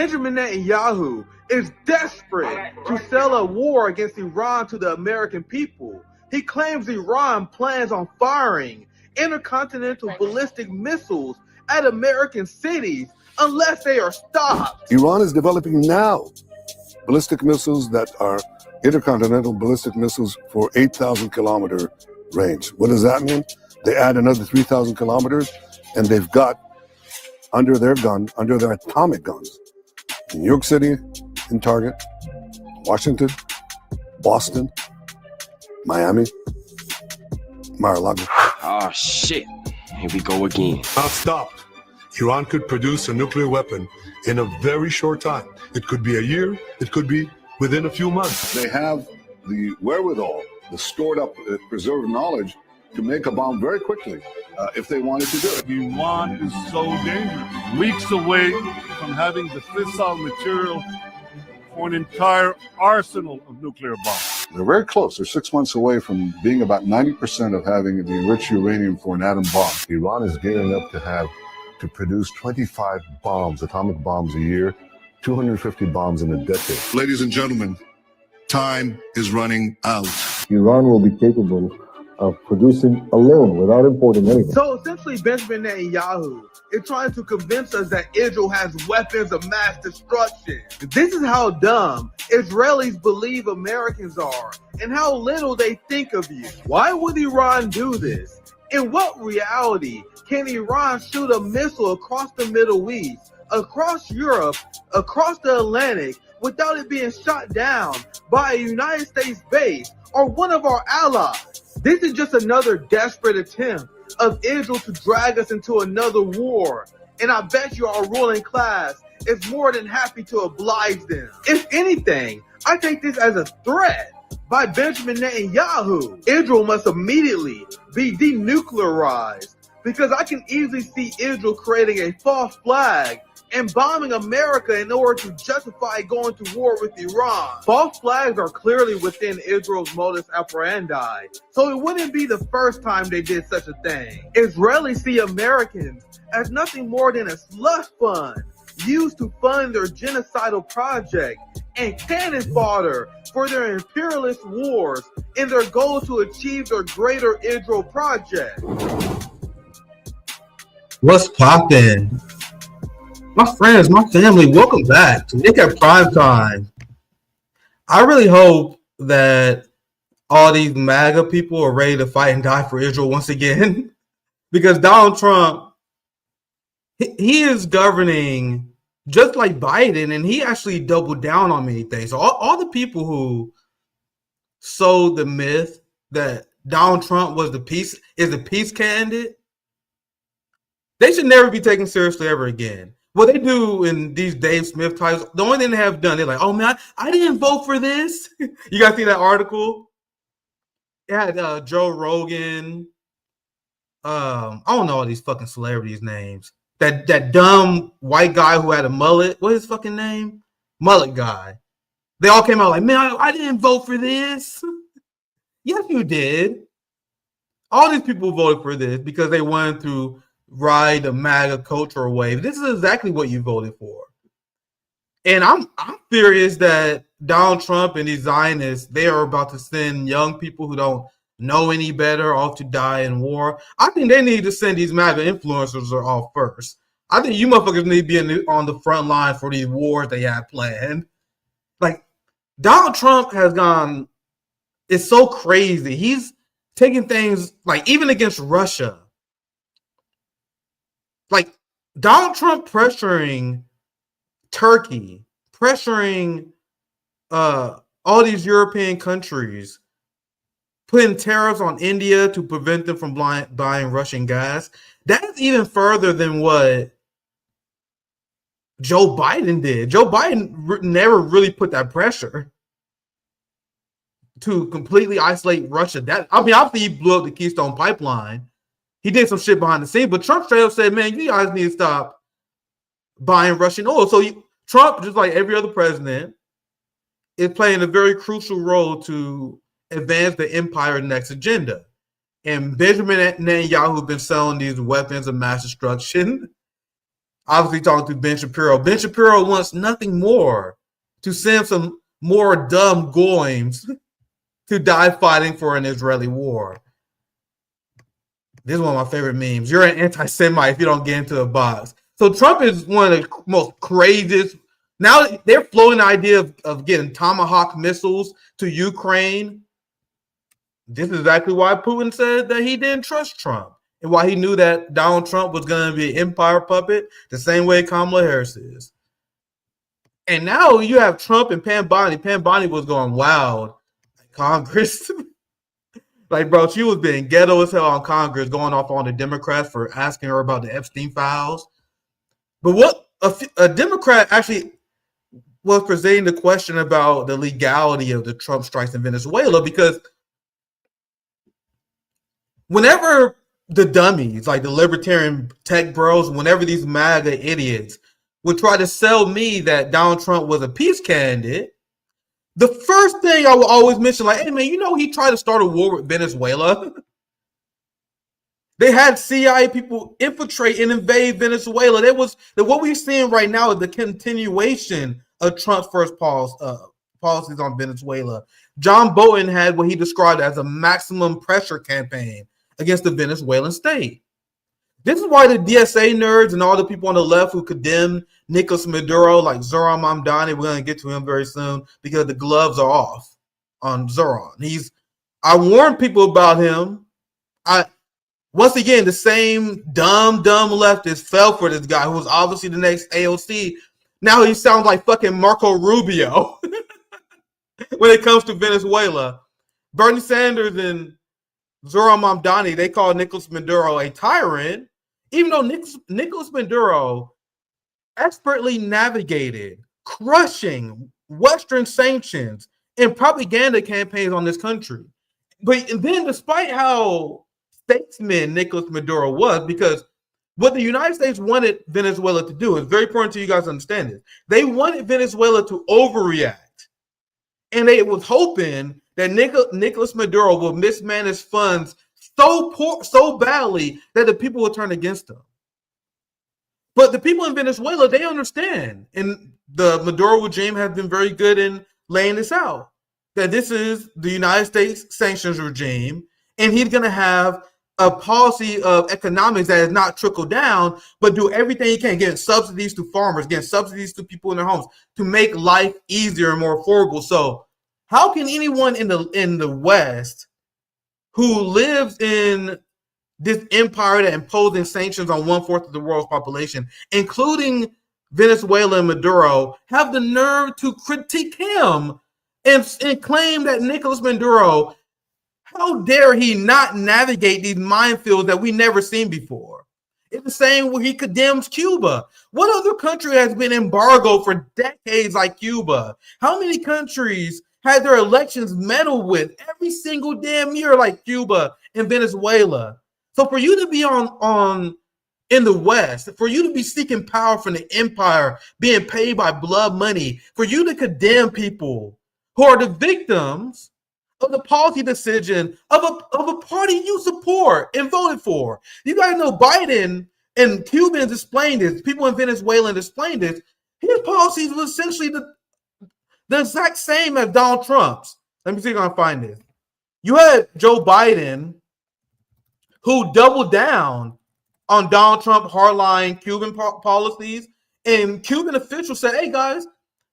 Benjamin Netanyahu is desperate to sell a war against Iran to the American people. He claims Iran plans on firing intercontinental ballistic missiles at American cities unless they are stopped. Iran is developing now ballistic missiles that are intercontinental ballistic missiles for 8,000 kilometer range. What does that mean? They add another 3,000 kilometers and they've got under their atomic guns, New York City in target, Washington, Boston, Miami, Mar-a-Lago. Oh shit, here we go again. Not stopped. Iran could produce a nuclear weapon in a very short time. It could be a year, it could be within a few months. They have the wherewithal, the stored up, preserved knowledge to make a bomb very quickly if they wanted to do it. Iran is so dangerous. Weeks away from having the fissile material for an entire arsenal of nuclear bombs. They're very close. They're 6 months away from being about 90% of having the enriched uranium for an atom bomb. Iran is gearing up to produce 25 bombs, atomic bombs a year, 250 bombs in a decade. Ladies and gentlemen, time is running out. Iran will be capable of producing alone without importing anything. So essentially, Benjamin Netanyahu is trying to convince us that Israel has weapons of mass destruction. This is how dumb Israelis believe Americans are and how little they think of you. Why would Iran do this? In what reality can Iran shoot a missile across the Middle East, across Europe, across the Atlantic, without it being shot down by a United States base or one of our allies? This is just another desperate attempt of Israel to drag us into another war. And I bet you our ruling class is more than happy to oblige them. If anything, I take this as a threat by Benjamin Netanyahu. Israel must immediately be denuclearized, because I can easily see Israel creating a false flag and bombing America in order to justify going to war with Iran. False flags are clearly within Israel's modus operandi, so it wouldn't be the first time they did such a thing. Israelis see Americans as nothing more than a slush fund used to fund their genocidal project and cannon fodder for their imperialist wars in their goal to achieve their greater Israel project. What's poppin'? My friends, my family, welcome back to Nick at Prime Time. I really hope that all these MAGA people are ready to fight and die for Israel once again, because Donald Trump, he is governing just like Biden, and he actually doubled down on many things. So all the people who sold the myth that Donald Trump is the peace candidate, they should never be taken seriously ever again. What they do in these Dave Smith titles, the only thing they have done, they're like, oh man, I didn't vote for this. You guys see that article? It had Joe Rogan. I don't know all these fucking celebrities' names. That dumb white guy who had a mullet. What's his fucking name? Mullet guy. They all came out like, man, I didn't vote for this. Yes, you did. All these people voted for this because they wanted to ride the MAGA cultural wave. This is exactly what you voted for. And I'm furious that Donald Trump and these Zionists, they are about to send young people who don't know any better off to die in war. I think they need to send these MAGA influencers off first. I think you motherfuckers need to be on the front line for these wars they have planned. Like, Donald Trump has gone, it's so crazy. He's taking things, like, even against Russia. Like, Donald Trump pressuring Turkey, pressuring all these European countries, putting tariffs on India to prevent them from buying Russian gas. That's even further than what Joe Biden did. Joe Biden never really put that pressure to completely isolate Russia. Obviously he blew up the Keystone Pipeline. He did some shit behind the scenes, but Trump straight up said, man, you guys need to stop buying Russian oil. So Trump, just like every other president, is playing a very crucial role to advance the empire next agenda. And Benjamin Netanyahu has been selling these weapons of mass destruction. Obviously talking to Ben Shapiro. Ben Shapiro wants nothing more to send some more dumb goyim to die fighting for an Israeli war. This is one of my favorite memes. You're an anti-Semite if you don't get into the box. So Trump is one of the most craziest. Now they're floating the idea of getting Tomahawk missiles to Ukraine. This is exactly why Putin said that he didn't trust Trump and why he knew that Donald Trump was going to be an empire puppet the same way Kamala Harris is. And now you have Trump and Pam Bondi. Pam Bondi was going wild at Congress. Like, bro, she was being ghetto as hell on Congress, going off on the Democrats for asking her about the Epstein files. But what a Democrat actually was presenting the question about the legality of the Trump strikes in Venezuela, because whenever the dummies, like the libertarian tech bros, whenever these MAGA idiots would try to sell me that Donald Trump was a peace candidate, the first thing I will always mention, like, hey, man, you know, he tried to start a war with Venezuela. They had CIA people infiltrate and invade Venezuela. What we're seeing right now is the continuation of Trump's first policies on Venezuela. John Bolton had what he described as a maximum pressure campaign against the Venezuelan state. This is why the DSA nerds and all the people on the left who condemn Nicolas Maduro, like Zohran Mamdani, we're going to get to him very soon because the gloves are off on Zohran. I warned people about him. Once again, the same dumb leftist fell for this guy who was obviously the next AOC. Now he sounds like fucking Marco Rubio when it comes to Venezuela. Bernie Sanders and Zohran Mamdani, they call Nicolas Maduro a tyrant, even though Nicolas Maduro expertly navigated crushing Western sanctions and propaganda campaigns on this country. But then, despite how statesman Nicolas Maduro was, because what the United States wanted Venezuela to do is very important to you guys to understand this. They wanted Venezuela to overreact. And they was hoping that Nicolas Maduro will mismanage funds so badly that the people will turn against him. But the people in Venezuela, they understand. And the Maduro regime has been very good in laying this out. That this is the United States sanctions regime, and he's going to have a policy of economics that is not trickle down, but do everything he can, get subsidies to farmers, get subsidies to people in their homes to make life easier and more affordable. So how can anyone in the West who lives in this empire that imposing sanctions on 1/4 of the world's population, including Venezuela and Maduro, have the nerve to critique him and claim that Nicolas Maduro, how dare he not navigate these minefields that we never seen before? It's the same where he condemns Cuba. What other country has been embargoed for decades like Cuba? How many countries had their elections meddled with every single damn year like Cuba and Venezuela? So for you to be on in the West, for you to be seeking power from the empire, being paid by blood money, for you to condemn people who are the victims of the policy decision of a party you support and voted for. You guys know Biden and Cubans explained this. People in Venezuela explained this. His policies were essentially the exact same as Donald Trump's. Let me see if I can find this. You had Joe Biden, who doubled down on Donald Trump hardline Cuban policies, and Cuban officials said, hey guys,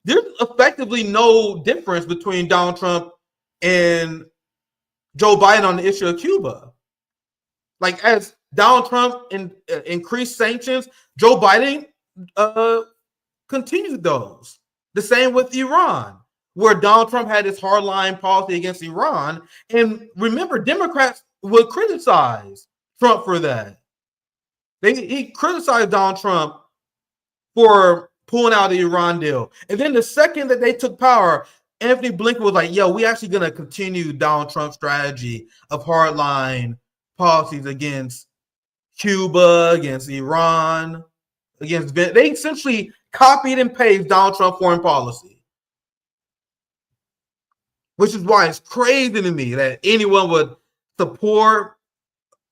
there's effectively no difference between Donald Trump and Joe Biden on the issue of Cuba. Like, as Donald Trump increased sanctions, Joe Biden continued those. The same with Iran, where Donald Trump had his hardline policy against Iran. And remember, Democrats would criticize Trump for that. He criticized Donald Trump for pulling out the Iran deal. And then the second that they took power, Anthony Blinken was like, yo, we actually going to continue Donald Trump's strategy of hardline policies against Cuba, against Iran, against they essentially copied and pasted Donald Trump foreign policy. Which is why it's crazy to me that anyone would support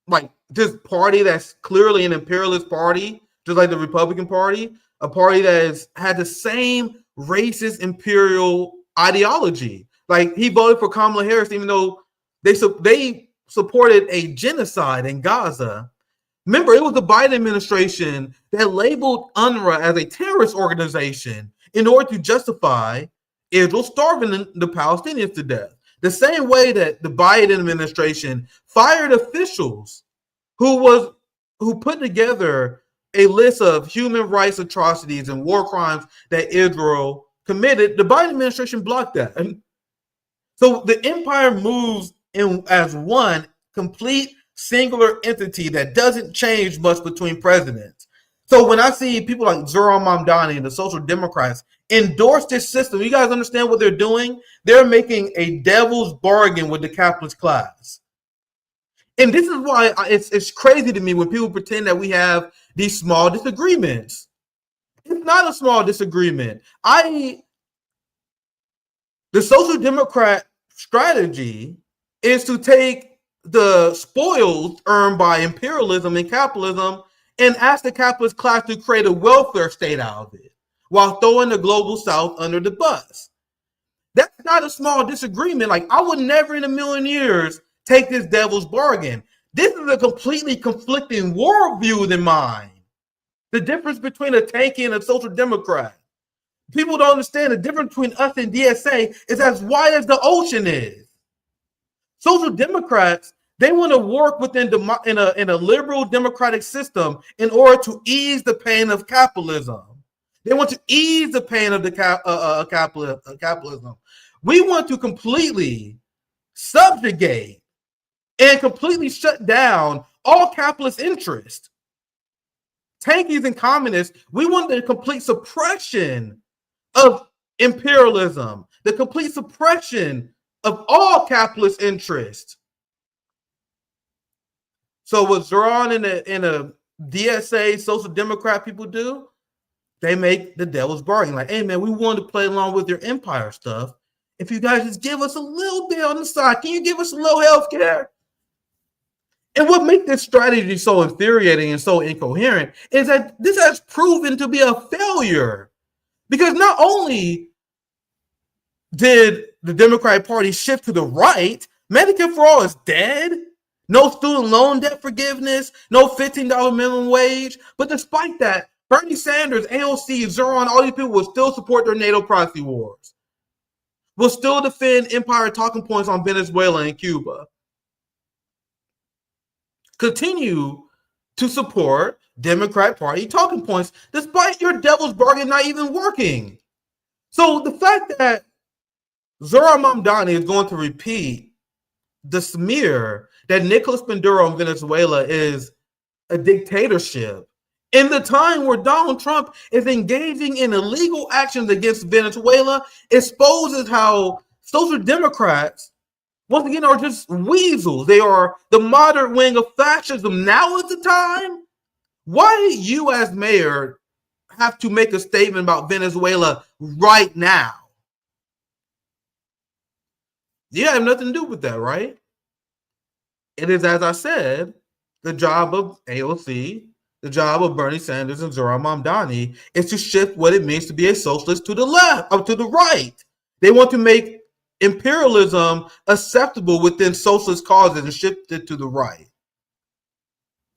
like this party that's clearly an imperialist party just like the Republican Party, a party that has had the same racist imperial ideology. Like he voted for Kamala Harris, even though they supported a genocide in Gaza. Remember, it was the Biden administration that labeled UNRWA as a terrorist organization in order to justify Israel starving the Palestinians to death. The same way that the Biden administration fired officials who put together a list of human rights atrocities and war crimes that Israel committed, the Biden administration blocked that. And so the empire moves in as one complete singular entity that doesn't change much between presidents. So when I see people like Zohran Mamdani and the Social Democrats endorse this system, you guys understand what they're doing? They're making a devil's bargain with the capitalist class. And this is why it's crazy to me when people pretend that we have these small disagreements. It's not a small disagreement. The Social Democrat strategy is to take the spoils earned by imperialism and capitalism and ask the capitalist class to create a welfare state out of it while throwing the global south under the bus. That's not a small disagreement. Like, I would never in a million years take this devil's bargain. This is a completely conflicting worldview than mine. The difference between a tanky and a social democrat. People don't understand the difference between us and DSA is as wide as the ocean is. Social democrats, they want to work within in a liberal democratic system in order to ease the pain of capitalism. They want to ease the pain of the capitalism. We want to completely subjugate and completely shut down all capitalist interest. Tankies and communists, we want the complete suppression of imperialism, the complete suppression of all capitalist interest. So what Zohran and a DSA social democrat people do, they make the devil's bargain. Like, hey man, we want to play along with your empire stuff. If you guys just give us a little bit on the side, can you give us a little health care? And what makes this strategy so infuriating and so incoherent is that this has proven to be a failure. Because not only did the Democratic Party shift to the right, Medicare for All is dead, no student loan debt forgiveness, no $15 minimum wage. But despite that, Bernie Sanders, AOC, Zohran, all these people will still support their NATO proxy wars, will still defend empire talking points on Venezuela and Cuba, continue to support Democrat Party talking points, despite your devil's bargain not even working. So the fact that Zohran Mamdani is going to repeat the smear that Nicolas Maduro in Venezuela is a dictatorship in the time where Donald Trump is engaging in illegal actions against Venezuela exposes how social democrats, once again, are just weasels. They are the moderate wing of fascism. Now is the time. Why do you as mayor have to make a statement about Venezuela right now? You have nothing to do with that, right? It is, as I said, the job of AOC, the job of Bernie Sanders and Zohran Mamdani is to shift what it means to be a socialist to the left, or to the right. They want to make imperialism acceptable within socialist causes and shift it to the right.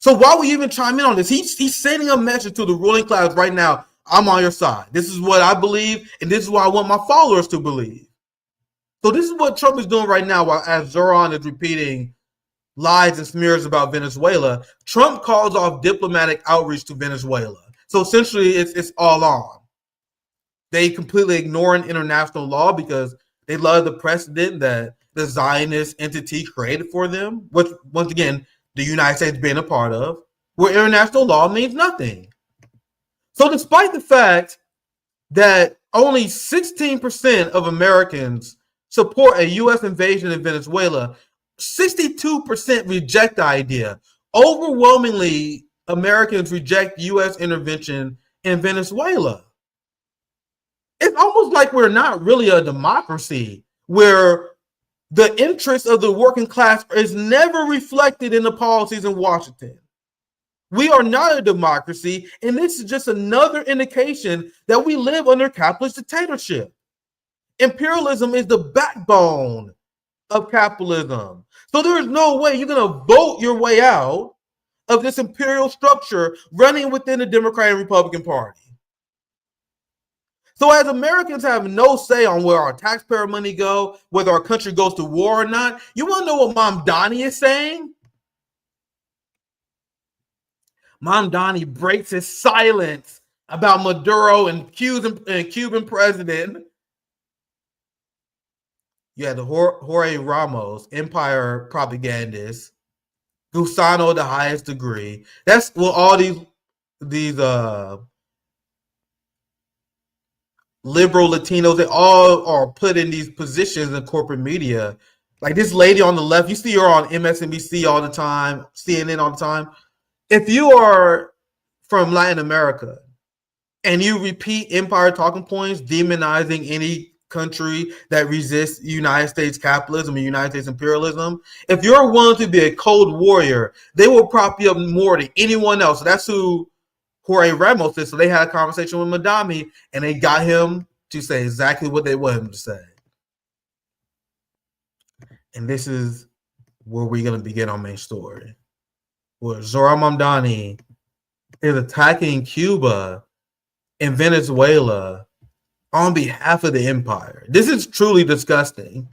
So why would you even chime in on this? He's sending a message to the ruling class right now. I'm on your side. This is what I believe, and this is what I want my followers to believe. So this is what Trump is doing right now, while as Zohran is repeating lies and smears about Venezuela. Trump calls off diplomatic outreach to Venezuela. So essentially, it's all on. They completely ignore international law because they love the precedent that the Zionist entity created for them, which, once again, the United States being a part of, where international law means nothing. So despite the fact that only 16% of Americans support a U.S. invasion in Venezuela, 62% reject the idea. Overwhelmingly, Americans reject U.S. intervention in Venezuela. It's almost like we're not really a democracy where the interests of the working class is never reflected in the policies in Washington. We are not a democracy, and this is just another indication that we live under capitalist dictatorship. Imperialism is the backbone of capitalism. So there is no way you're going to vote your way out of this imperial structure running within the Democratic and Republican Party. So as Americans have no say on where our taxpayer money go, whether our country goes to war or not, you want to know what Mamdani is saying? Mamdani breaks his silence about Maduro and Cuban president. You had the Jorge Ramos, empire propagandist, Gusano the highest degree. That's what all these liberal Latinos, they all are put in these positions in corporate media. Like this lady on the left, you see her on MSNBC all the time, CNN all the time. If you are from Latin America and you repeat empire talking points, demonizing any country that resists United States capitalism and United States imperialism, if you're willing to be a cold warrior, they will prop you up more than anyone else. So that's who Jorge Ramos is. So they had a conversation with Mamdani, and they got him to say exactly what they want him to say. And this is where we're going to begin our main story, where Zohran Mamdani is attacking Cuba and Venezuela on behalf of the empire. This is truly disgusting.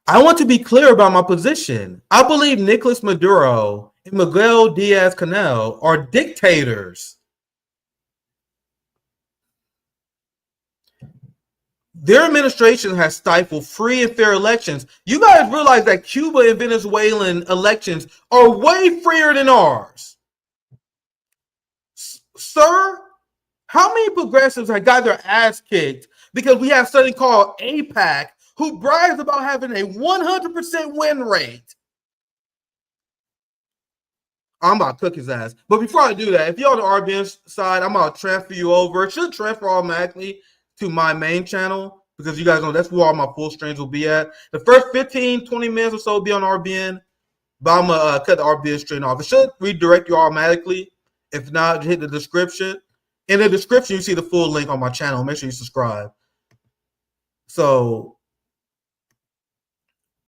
I want to be clear about my position. I believe Nicolas Maduro and Miguel Diaz-Canel are dictators. Their administration has stifled free and fair elections. You guys realize that Cuba and Venezuelan elections are way freer than ours. Sir, how many progressives have got their ass kicked because we have something called AIPAC who brags about having a 100% win rate? I'm about to cook his ass. But before I do that, if you're on the RBN side, I'm about to transfer you over. It should transfer automatically to my main channel because you guys know that's where all my full streams will be at. The first 15, 20 minutes or so will be on RBN, but I'm going to cut the RBN stream off. It should redirect you automatically. If not, hit the description. In the description, you see the full link on my channel. Make sure you subscribe. So